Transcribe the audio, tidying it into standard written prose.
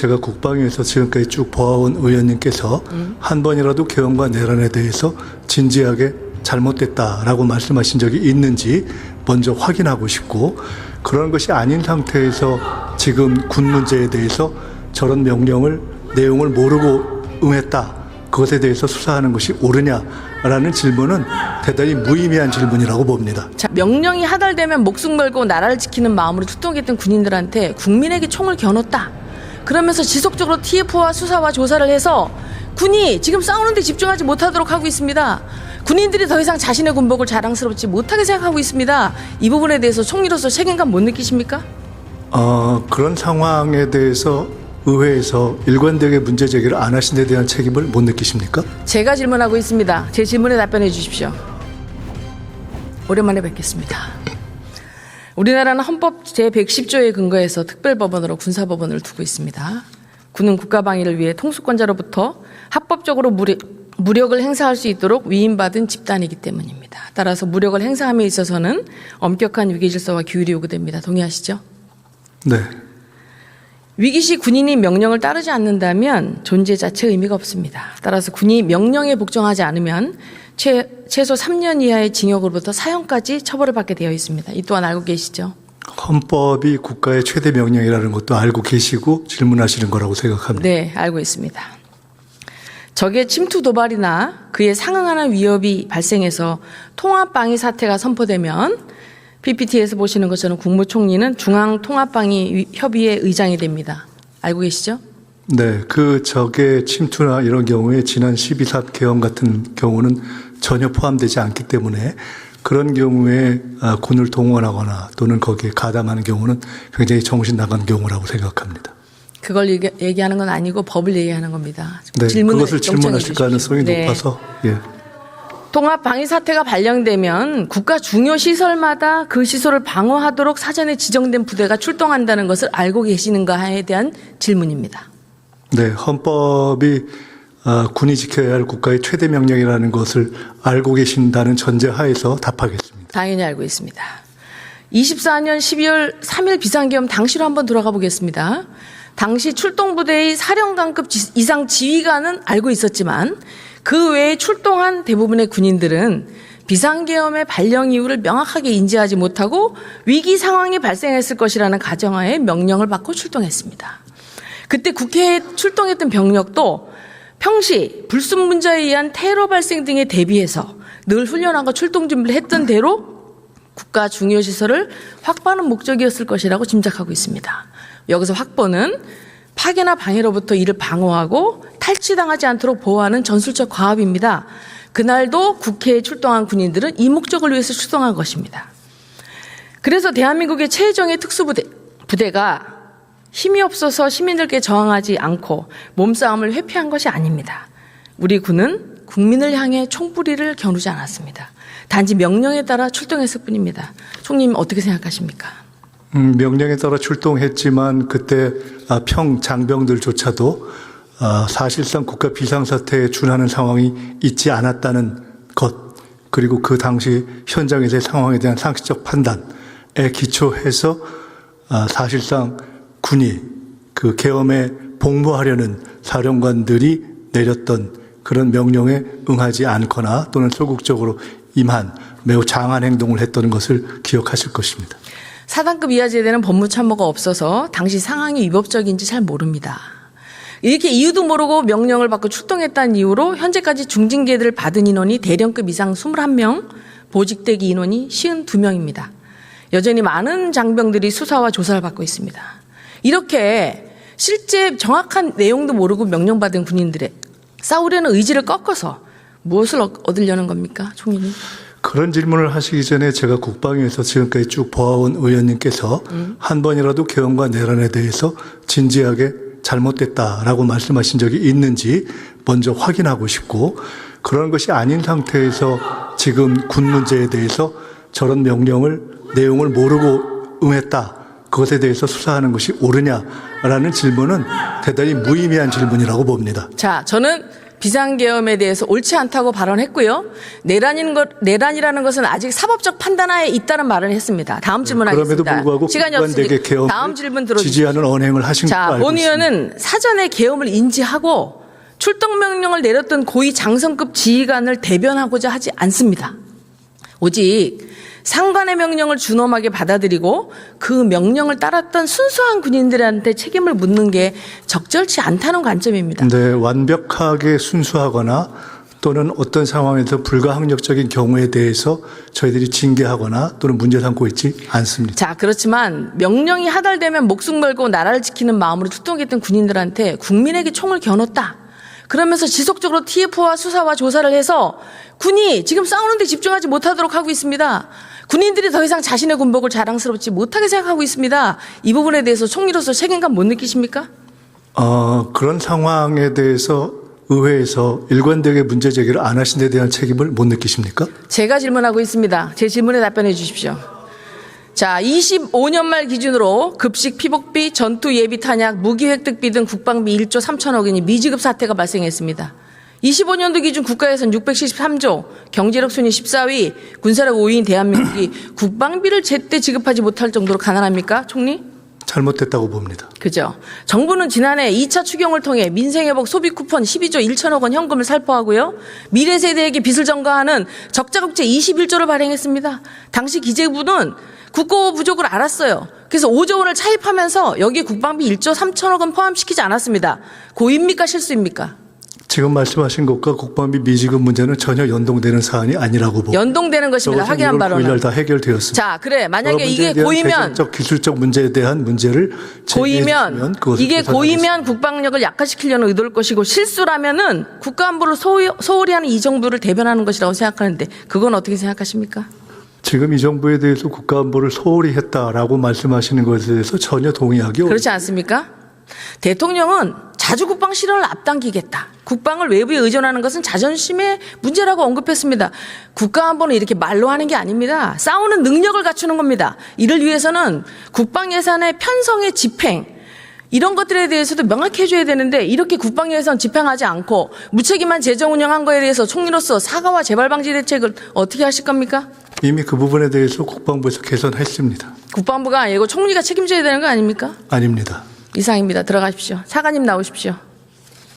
제가 국방위에서 지금까지 쭉 보아온 의원님께서 한 번이라도 개헌과 내란에 대해서 진지하게 잘못됐다라고 말씀하신 적이 있는지 먼저 확인하고 싶고, 그런 것이 아닌 상태에서 지금 군 문제에 대해서 저런 명령을 내용을 모르고 응했다, 그것에 대해서 수사하는 것이 옳으냐라는 질문은 대단히 무의미한 질문이라고 봅니다. 자, 명령이 하달되면 목숨 걸고 나라를 지키는 마음으로 출동했던 군인들한테 국민에게 총을 겨눴다, 그러면서 지속적으로 TF와 수사와 조사를 해서 군이 지금 싸우는 데 집중하지 못하도록 하고 있습니다. 군인들이 더 이상 자신의 군복을 자랑스럽지 못하게 생각하고 있습니다. 이 부분에 대해서 총리로서 책임감 못 느끼십니까? 그런 상황에 대해서 의회에서 일관되게 문제 제기를 안 하신 데 대한 책임을 못 느끼십니까? 제가 질문하고 있습니다. 제 질문에 답변해 주십시오. 오랜만에 뵙겠습니다. 우리나라는 헌법 제110조에 근거해서 특별법원으로 군사법원을 두고 있습니다. 군은 국가방위를 위해 통수권자로부터 합법적으로 무력을 행사할 수 있도록 위임받은 집단이기 때문입니다. 따라서 무력을 행사함에 있어서는 엄격한 위계질서와 규율이 요구됩니다. 동의하시죠? 네. 위기시 군인이 명령을 따르지 않는다면 존재 자체 의미가 없습니다. 따라서 군이 명령에 복종하지 않으면 최소 3년 이하의 징역으로부터 사형까지 처벌을 받게 되어 있습니다. 이 또한 알고 계시죠? 헌법이 국가의 최대 명령이라는 것도 알고 계시고 질문하시는 거라고 생각합니다. 네, 알고 있습니다. 적의 침투 도발이나 그에 상응하는 위협이 발생해서 통합방위 사태가 선포되면 PPT에서 보시는 것처럼 국무총리는 중앙통합방위협의회 의장이 됩니다. 알고 계시죠? 네, 그 적의 침투나 이런 경우에 지난 12.3 개헌 같은 경우는 전혀 포함되지 않기 때문에 그런 경우에 군을 동원하거나 또는 거기에 가담하는 경우는 굉장히 정신 나간 경우라고 생각합니다. 그걸 얘기하는 건 아니고 법을 얘기하는 겁니다. 네, 그것을 질문하실 가능성이 네. 높아서. 예. 통합방위 사태가 발령되면 국가 중요 시설마다 그 시설을 방어하도록 사전에 지정된 부대가 출동한다는 것을 알고 계시는가에 대한 질문입니다. 네, 헌법이 군이 지켜야 할 국가의 최대 명령이라는 것을 알고 계신다는 전제 하에서 답하겠습니다. 당연히 알고 있습니다. 24년 12월 3일 비상계엄 당시로 한번 돌아가 보겠습니다. 당시 출동부대의 사령관급 이상 지휘관은 알고 있었지만 그 외에 출동한 대부분의 군인들은 비상계엄의 발령 이유를 명확하게 인지하지 못하고 위기 상황이 발생했을 것이라는 가정하에 명령을 받고 출동했습니다. 그때 국회에 출동했던 병력도 평시 불순 문자에 의한 테러 발생 등에 대비해서 늘 훈련하고 출동 준비를 했던 대로 국가 중요시설을 확보하는 목적이었을 것이라고 짐작하고 있습니다. 여기서 확보는 파괴나 방해로부터 이를 방어하고 탈취당하지 않도록 보호하는 전술적 과업입니다. 그날도 국회에 출동한 군인들은 이 목적을 위해서 출동한 것입니다. 그래서 대한민국의 최정예 특수부대가 힘이 없어서 시민들께 저항하지 않고 몸싸움을 회피한 것이 아닙니다. 우리 군은 국민을 향해 총부리를 겨누지 않았습니다. 단지 명령에 따라 출동했을 뿐입니다. 총리님 어떻게 생각하십니까? 명령에 따라 출동했지만 그때 평장병들조차도 사실상 국가 비상사태에 준하는 상황이 있지 않았다는 것, 그리고 그 당시 현장에서의 상황에 대한 상식적 판단에 기초해서 사실상 군이 그 계엄에 복무하려는 사령관들이 내렸던 그런 명령에 응하지 않거나 또는 소극적으로 임한 매우 장한 행동을 했던 것을 기억하실 것입니다. 사단급 이하 제대는 법무참모가 없어서 당시 상황이 위법적인지 잘 모릅니다. 이렇게 이유도 모르고 명령을 받고 출동했다는 이유로 현재까지 중징계를 받은 인원이 대령급 이상 21명, 보직대기 인원이 52명입니다. 여전히 많은 장병들이 수사와 조사를 받고 있습니다. 이렇게 실제 정확한 내용도 모르고 명령받은 군인들의 싸우려는 의지를 꺾어서 무엇을 얻으려는 겁니까, 총리님? 그런 질문을 하시기 전에 제가 국방위에서 지금까지 쭉 보아온 의원님께서 한 번이라도 개헌과 내란에 대해서 진지하게 잘못됐다라고 말씀하신 적이 있는지 먼저 확인하고 싶고, 그런 것이 아닌 상태에서 지금 군 문제에 대해서 저런 명령을 내용을 모르고 응했다, 그것에 대해서 수사하는 것이 옳으냐라는 질문은 대단히 무의미한 질문이라고 봅니다. 자, 저는 비상계엄에 대해서 옳지 않다고 발언했고요. 내란이라는 것은 아직 사법적 판단하에 있다는 말을 했습니다. 다음 질문하겠습니다. 그럼에도 불구하고 시간이 국관대계 없으니까 계엄을 다음 질문 들어주십시오. 지지하는 언행을 하신 걸로 자, 알고 본 있습니다. 의원은 사전에 계엄을 인지하고 출동 명령을 내렸던 고위 장성급 지휘관을 대변하고자 하지 않습니다. 오직 상관의 명령을 준엄하게 받아들이고 그 명령을 따랐던 순수한 군인들한테 책임을 묻는 게 적절치 않다는 관점입니다. 네, 완벽하게 순수하거나 또는 어떤 상황에서 불가항력적인 경우에 대해서 저희들이 징계하거나 또는 문제 삼고 있지 않습니다. 자, 그렇지만 명령이 하달되면 목숨 걸고 나라를 지키는 마음으로 출동했던 군인들한테 국민에게 총을 겨눴다. 그러면서 지속적으로 TF와 수사와 조사를 해서 군이 지금 싸우는 데 집중하지 못하도록 하고 있습니다. 군인들이 더 이상 자신의 군복을 자랑스럽지 못하게 생각하고 있습니다. 이 부분에 대해서 총리로서 책임감 못 느끼십니까? 그런 상황에 대해서 의회에서 일관되게 문제 제기를 안 하신 데 대한 책임을 못 느끼십니까? 제가 질문하고 있습니다. 제 질문에 답변해 주십시오. 자, 25년 말 기준으로 급식 피복비, 전투 예비 탄약, 무기 획득비 등 국방비 1조 3천억 원이 미지급 사태가 발생했습니다. 25년도 기준 국가예산 673조, 경제력 순위 14위, 군사력 5위인 대한민국이 국방비를 제때 지급하지 못할 정도로 가난합니까, 총리? 잘못됐다고 봅니다. 그죠. 정부는 지난해 2차 추경을 통해 민생회복 소비 쿠폰 12조 1천억 원 현금을 살포하고요. 미래 세대에게 빚을 전가하는 적자국채 21조를 발행했습니다. 당시 기재부는 국고 부족을 알았어요. 그래서 5조 원을 차입하면서 여기에 국방비 1조 3천억 원 포함시키지 않았습니다. 고의입니까 실수입니까? 지금 말씀하신 것과 국방비 미지급 문제는 전혀 연동되는 사안이 아니라고 봅니다. 연동되는 것입니다. 확인한 바로는. 9일 다 해결되었습니다. 자, 그래. 만약에 이게 문제에 대한 고의면 재정적 기술적 문제에 대한 문제를 제기해주면 그것을 이게 개선하겠습니다. 고의면 국방력을 약화시키려는 의도일 것이고 실수라면은 국가안보를 소홀히 하는 이 정부를 대변하는 것이라고 생각하는데 그건 어떻게 생각하십니까? 지금 이 정부에 대해서 국가안보를 소홀히 했다라고 말씀하시는 것에 대해서 전혀 동의하기 어렵습니다. 그렇지 않습니까? 대통령은 자주 국방 실현을 앞당기겠다. 국방을 외부에 의존하는 것은 자존심의 문제라고 언급했습니다. 국가안보는 이렇게 말로 하는 게 아닙니다. 싸우는 능력을 갖추는 겁니다. 이를 위해서는 국방 예산의 편성의 집행 이런 것들에 대해서도 명확히 해줘야 되는데 이렇게 국방 예산 집행하지 않고 무책임한 재정 운영한 거에 대해서 총리로서 사과와 재발 방지 대책을 어떻게 하실 겁니까? 이미 그 부분에 대해서 국방부에서 개선했습니다. 국방부가 아니고 총리가 책임져야 되는 거 아닙니까? 아닙니다. 이상입니다. 들어가십시오. 사관님 나오십시오.